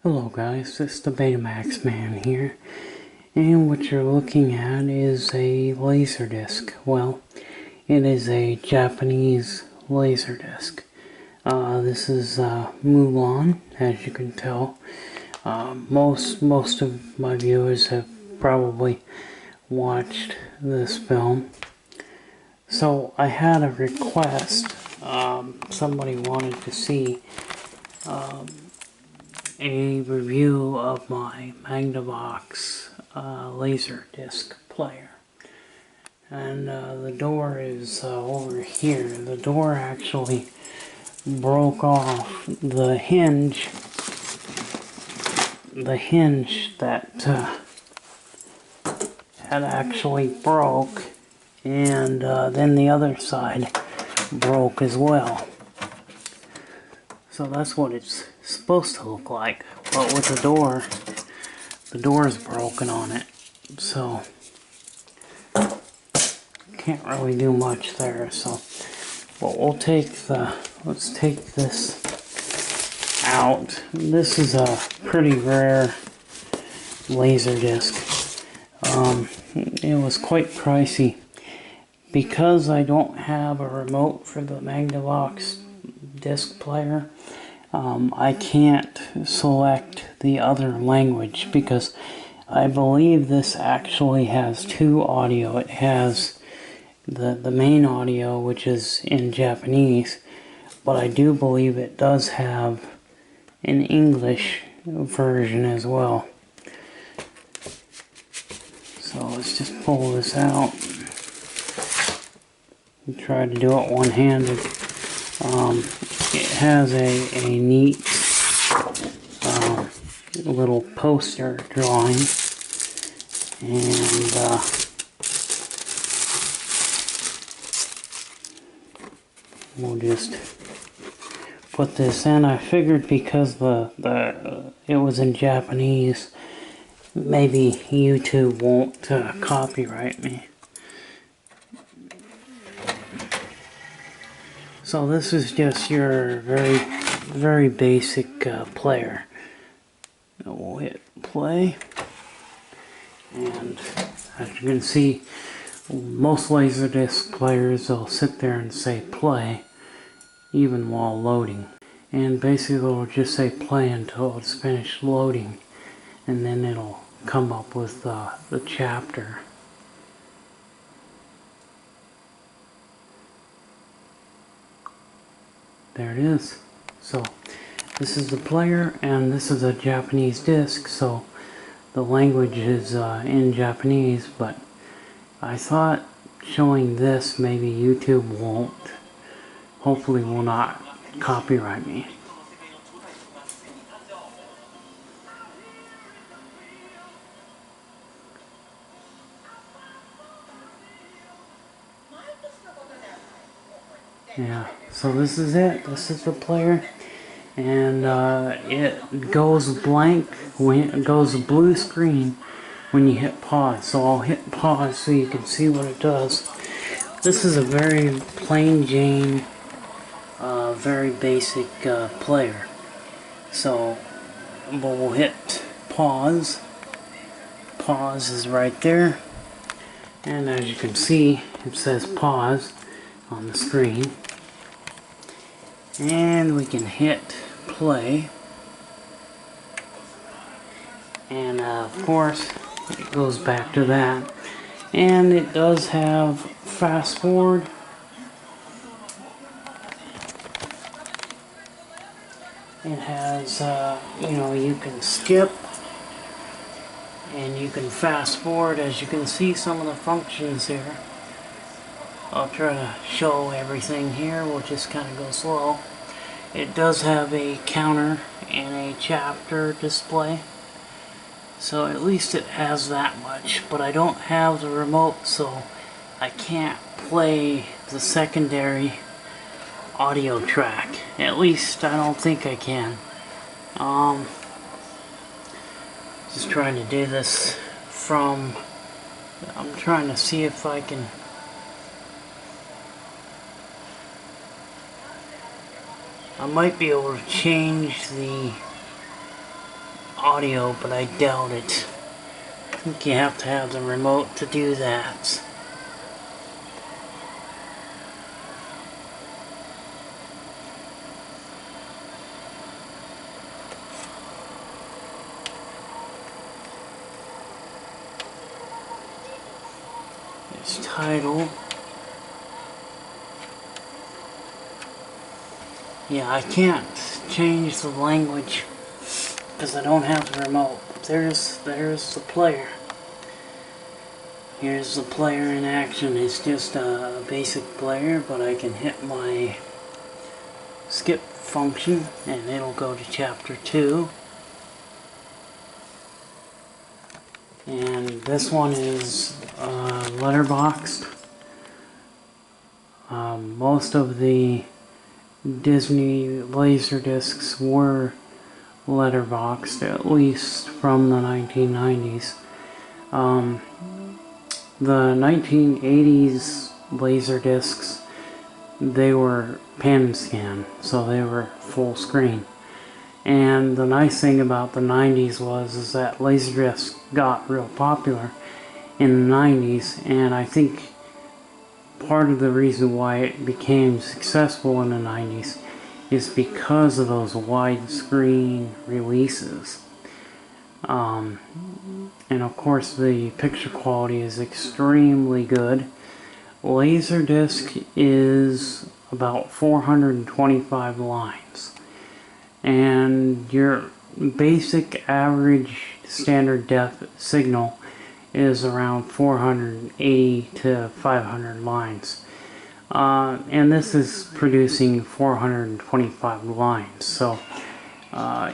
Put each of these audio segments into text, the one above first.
Hello guys, it's the Betamax Man here, and what you're looking at is a LaserDisc. Well, it is a Japanese LaserDisc. This is Mulan, as you can tell. Most of my viewers have probably watched this film. So I had a request. Somebody wanted to see a review of my Magnavox LaserDisc Player. And the door is over here. The door actually broke off. The hinge that had actually broke, and then the other side broke as well. So that's what it's supposed to look like. But with the door is broken on it. So can't really do much there. So but let's take this out. This is a pretty rare LaserDisc. It was quite pricey. Because I don't have a remote for the Magnavox disc player, I can't select the other language because I believe this actually has two audio. It has the main audio, which is in Japanese, but I do believe it does have an English version as well. So let's just pull this out and try to do it one-handed. It has a neat little poster drawing, and we'll just put this in. I figured because it was in Japanese, maybe YouTube won't copyright me. So this is just your very basic player. We'll hit play, and as you can see, most LaserDisc players will sit there and say play even while loading, and basically it'll just say play until it's finished loading, and then it'll come up with the chapter. There it is. So this is the player, and this is a Japanese disc, so the language is in Japanese, but I thought showing this, maybe YouTube hopefully will not copyright me. Yeah, so this is it. This is the player, and it goes blank when it goes blue screen when you hit pause. So I'll hit pause so you can see what it does. This is a very plain Jane, very basic player. So we'll hit pause. Pause is right there, and as you can see, it says pause on the screen. And we can hit play, and of course it goes back to that, and it does have fast forward, it has you know, you can skip and you can fast forward. As you can see, some of the functions here. I'll try to show everything here. We'll just kind of go slow. It does have a counter and a chapter display, so at least it has that much. But I don't have the remote, so I can't play the secondary audio track. At least I don't think I can. Just trying to do this from... I'm trying to see if I can... I might be able to change the audio, but I doubt it. I think you have to have the remote to do that. There's title. Yeah, I can't change the language because I don't have the remote. There's the player. Here's the player in action. It's just a basic player, but I can hit my skip function and it'll go to chapter 2. And this one is letterboxed. Most of the Disney LaserDiscs were letterboxed, at least from the 1990s. The 1980s LaserDiscs, they were pan and scan, so they were full screen. And the nice thing about the 90s is that LaserDisc got real popular in the 90s, and I think part of the reason why it became successful in the 90s is because of those widescreen releases. And of course the picture quality is extremely good. LaserDisc is about 425 lines. And your basic average standard depth signal is around 480 to 500 lines. And this is producing 425 lines. So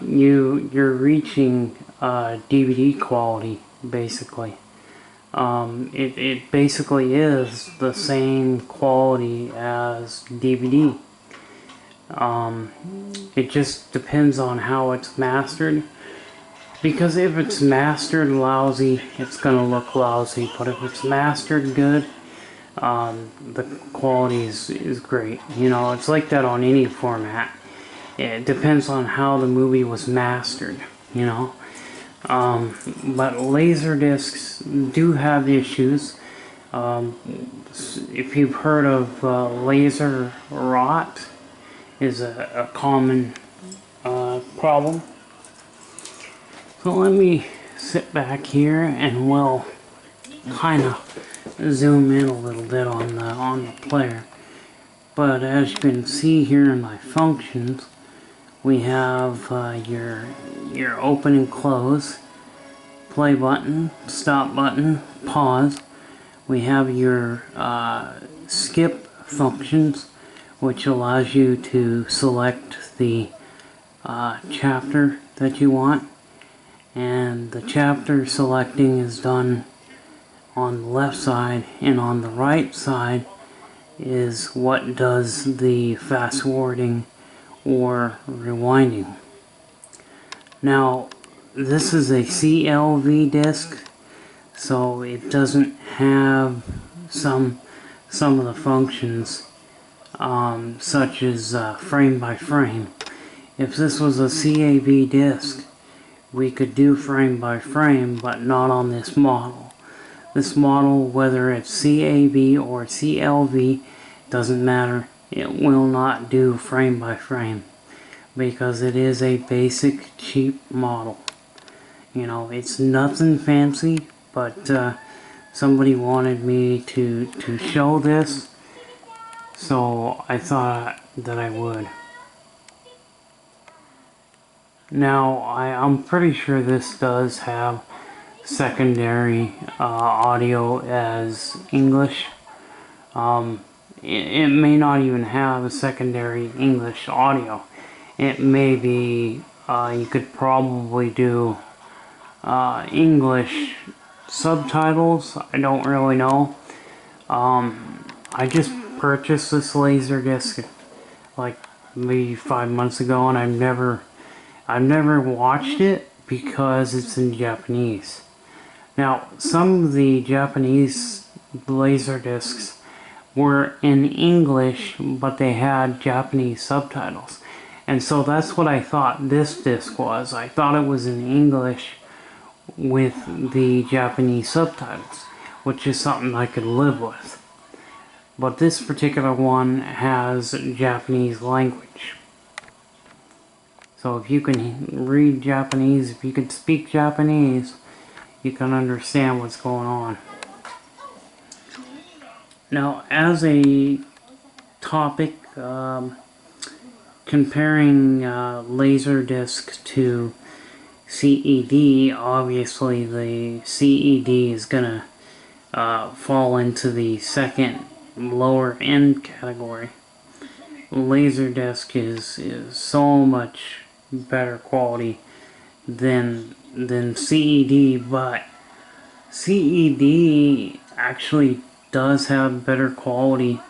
you're reaching DVD quality, basically. It basically is the same quality as DVD. It just depends on how it's mastered. Because if it's mastered lousy, it's gonna look lousy. But if it's mastered good, the quality is great. You know, it's like that on any format. It depends on how the movie was mastered, you know. But LaserDiscs do have issues. If you've heard of laser rot, is a common problem. So let me sit back here and we'll kind of zoom in a little bit on the player. But as you can see here in my functions, we have your open and close, play button, stop button, pause. We have your skip functions, which allows you to select the chapter that you want. And the chapter selecting is done on the left side, and on the right side is what does the fast forwarding or rewinding. Now this is a CLV disc, so it doesn't have some of the functions such as frame by frame. If this was a CAV disc, we could do frame by frame, but not on this model. This model, whether it's CAV or CLV, doesn't matter. It will not do frame by frame because it is a basic cheap model. You know, it's nothing fancy, but somebody wanted me to show this, so I thought that I would. Now, I'm pretty sure this does have secondary audio as English. It may not even have a secondary English audio. It may be, you could probably do English subtitles. I don't really know. I just purchased this LaserDisc like maybe 5 months ago, and I've never watched it because it's in Japanese. Now, some of the Japanese LaserDiscs were in English, but they had Japanese subtitles. And so that's what I thought this disc was. I thought it was in English with the Japanese subtitles, which is something I could live with. But this particular one has Japanese language. So if you can read Japanese, if you can speak Japanese, you can understand what's going on. Now, as a topic, comparing LaserDisc to CED, obviously the CED is going to fall into the second lower end category. LaserDisc is so much better quality than CED, but CED actually does have better quality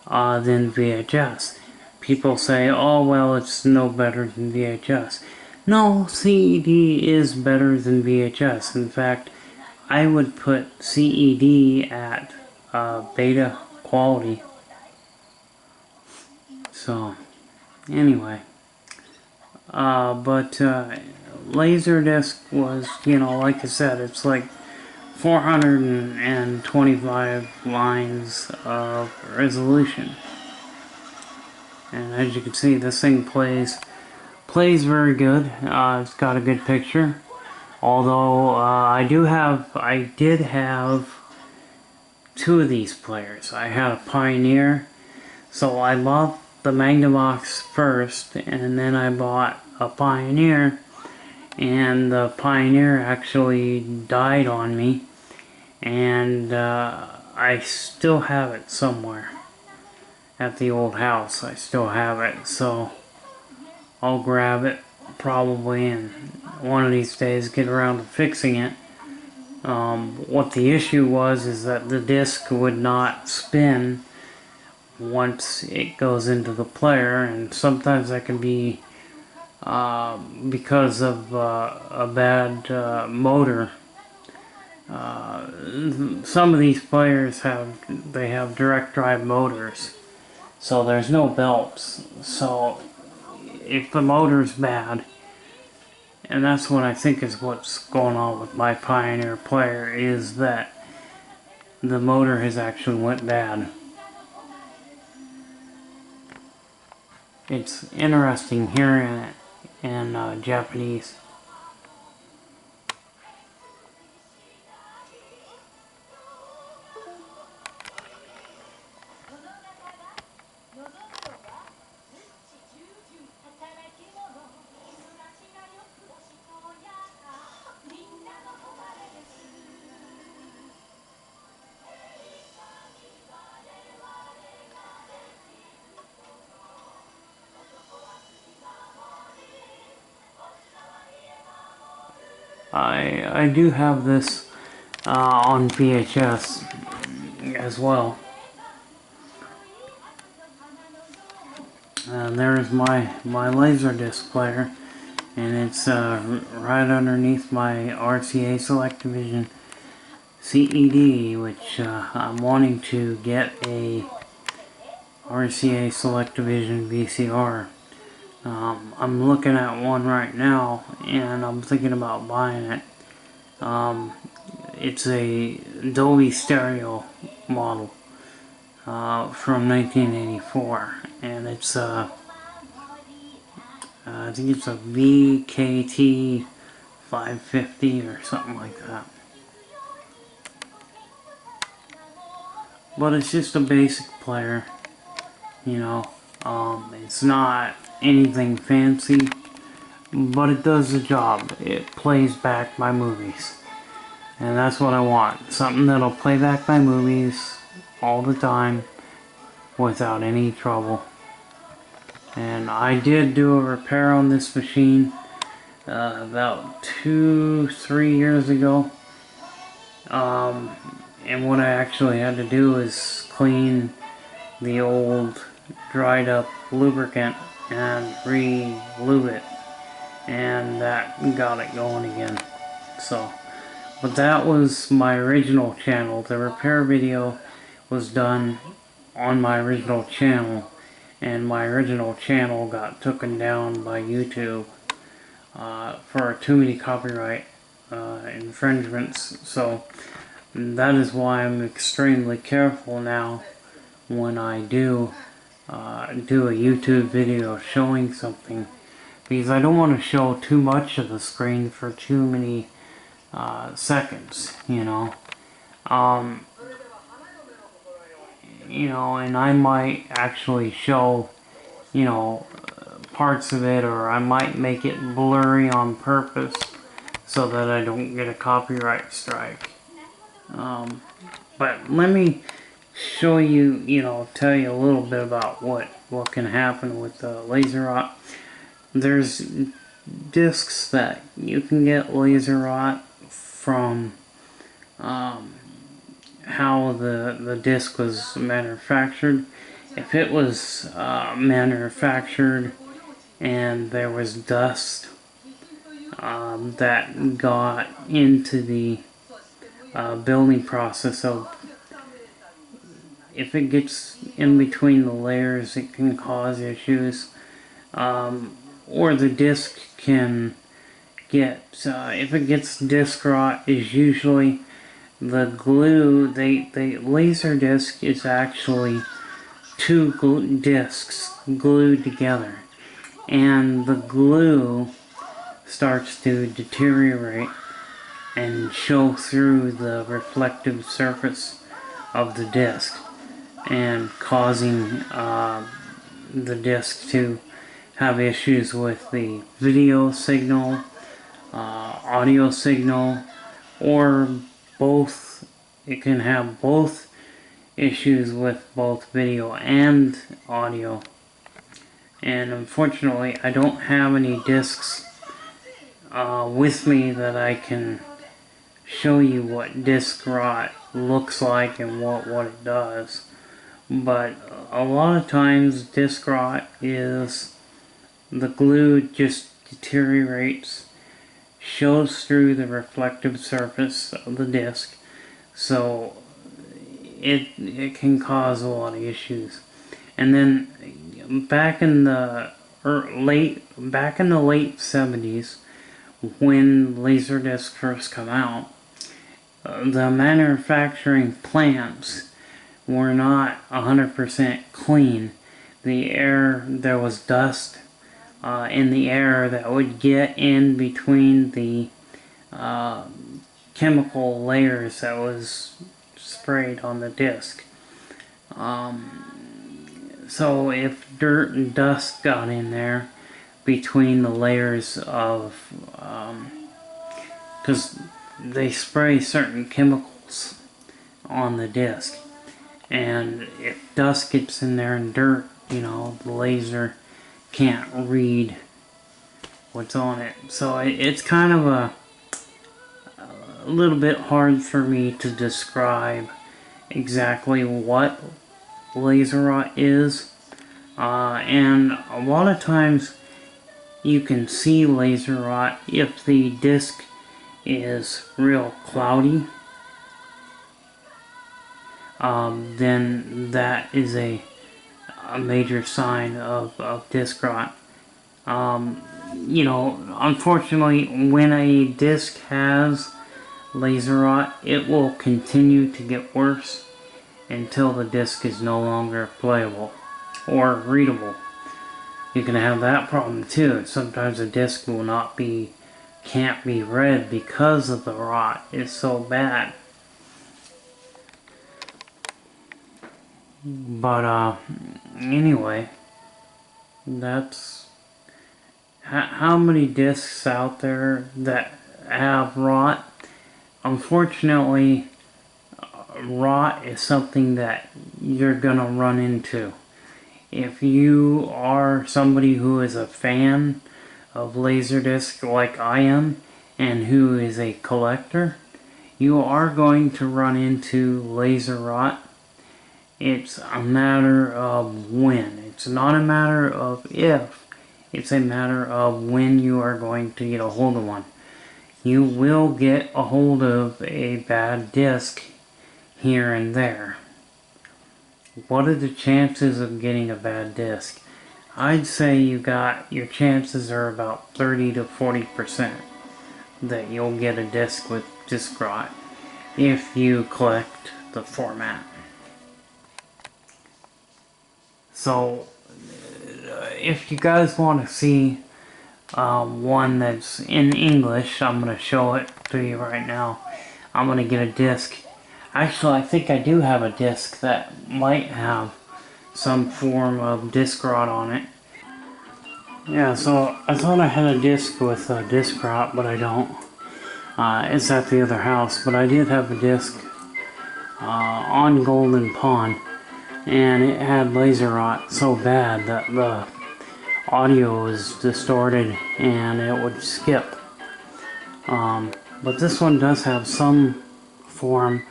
than VHS. People say, oh well, it's no better than VHS. No, CED is better than VHS. In fact, I would put CED at beta quality. So, anyway. But LaserDisc was, you know, like I said, it's like 425 lines of resolution. And as you can see, this thing plays very good. It's got a good picture. Although I did have two of these players. I had a Pioneer, so I bought the Magnavox first, and then I bought a Pioneer, and the Pioneer actually died on me, and I still have it somewhere at the old house. I still have it, so I'll grab it probably and one of these days get around to fixing it. What the issue was is that the disc would not spin once it goes into the player, and sometimes that can be because of a bad motor. Some of these players have direct drive motors, so there's no belts. So if the motor's bad, and that's what I think is what's going on with my Pioneer player, is that the motor has actually went bad. It's interesting hearing it in Japanese. I do have this on VHS as well. And there's my LaserDisc player, and it's right underneath my RCA Selectavision CED, which I'm wanting to get a RCA Selectavision VCR. I'm looking at one right now, and I'm thinking about buying it. It's a Dolby Stereo model from 1984, and it's I think it's a VKT 550 or something like that. But it's just a basic player, you know. It's not anything fancy, but it does the job. It plays back my movies, and that's what I want. Something that'll play back my movies all the time without any trouble. And I did do a repair on this machine about 2-3 years ago, and what I actually had to do is clean the old dried up lubricant and re-lube it, and that got it going again. So, but that was my original channel. The repair video was done on my original channel, and my original channel got taken down by YouTube for too many copyright infringements. So that is why I'm extremely careful now when I do a YouTube video showing something, because I don't want to show too much of the screen for too many seconds, you know. And I might actually show, parts of it, or I might make it blurry on purpose so that I don't get a copyright strike. But let me show you, tell you a little bit about what can happen with the laser rot. There's discs that you can get laser rot from how the disc was manufactured. If it was manufactured and there was dust that got into the building process, so if it gets in between the layers, it can cause issues, or the disc can get, if it gets disc rot, is usually the glue. The laser disc is actually two discs glued together, and the glue starts to deteriorate and show through the reflective surface of the disc, and causing the disc to have issues with the video signal, audio signal, or both. It can have both issues with both video and audio. And unfortunately, I don't have any discs with me that I can show you what disc rot looks like and what it does. But a lot of times disc rot is the glue just deteriorates, shows through the reflective surface of the disc, so it can cause a lot of issues. And then back in the late 70s, when LaserDisc first come out, the manufacturing plants were not 100% clean. There was dust in the air that would get in between the chemical layers that was sprayed on the disc. So if dirt and dust got in there between the layers of, because they spray certain chemicals on the disc, and if dust gets in there and dirt, the laser can't read what's on it. So it's kind of a little bit hard for me to describe exactly what laser rot is, and a lot of times you can see laser rot if the disc is real cloudy. Then that is a major sign of disc rot. Unfortunately, when a disc has laser rot, it will continue to get worse until the disc is no longer playable or readable. You can have that problem too. Sometimes a disc can't be read because of the rot. It's so bad. But anyway, that's how many discs out there that have rot. Unfortunately, rot is something that you're gonna run into. If you are somebody who is a fan of LaserDisc like I am, and who is a collector, you are going to run into laser rot. It's a matter of when. It's not a matter of if. It's a matter of when you are going to get a hold of one. You will get a hold of a bad disc here and there. what are the chances of getting a bad disc? I'd say your chances are about 30 to 40% that you'll get a disc with disc rot if you collect the format. So if you guys want to see one that's in English, I'm going to show it to you right now. I'm going to get a disc. Actually, I think I do have a disc that might have some form of disc rot on it. Yeah, so I thought I had a disc with disc rot, but I don't. It's at the other house, but I did have a disc on Golden Pond, and it had laser rot so bad that the audio was distorted and it would skip. But this one does have some form,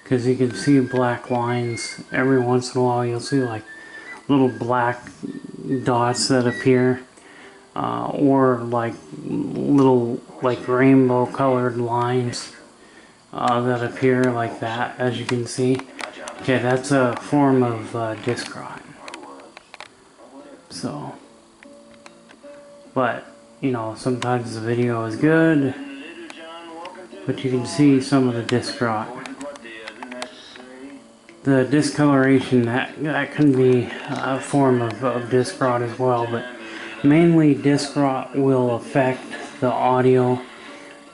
because you can see black lines. Every once in a while you'll see like little black dots that appear, or like little like rainbow colored lines that appear like that, as you can see. Okay, that's a form of disc rot. So, but you know, sometimes the video is good, but you can see some of the disc rot. The discoloration, that can be a form of disc rot as well, but mainly disc rot will affect the audio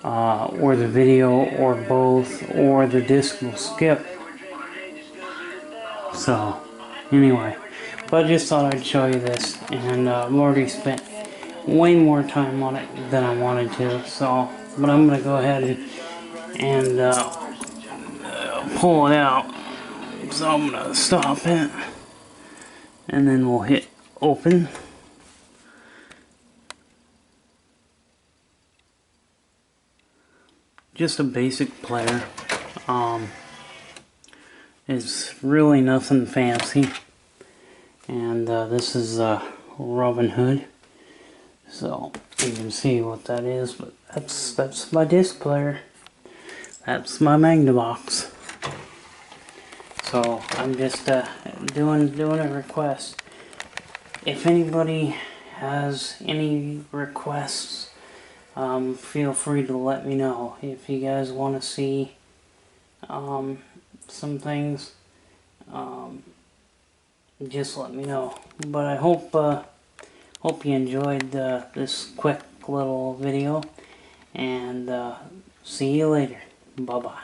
or the video or both, or the disc will skip. So anyway, but I just thought I'd show you this, and I've already spent way more time on it than I wanted to, so, but I'm going to go ahead and pull it out. So I'm going to stop it, and then we'll hit open. Just a basic player. It's really nothing fancy. And this is Robin Hood. So you can see what that is, but that's my disc player. That's my Magnavox. So I'm just doing a request. If anybody has any requests, feel free to let me know. If you guys want to see some things, just let me know. But I hope you enjoyed this quick little video, and see you later. Bye bye.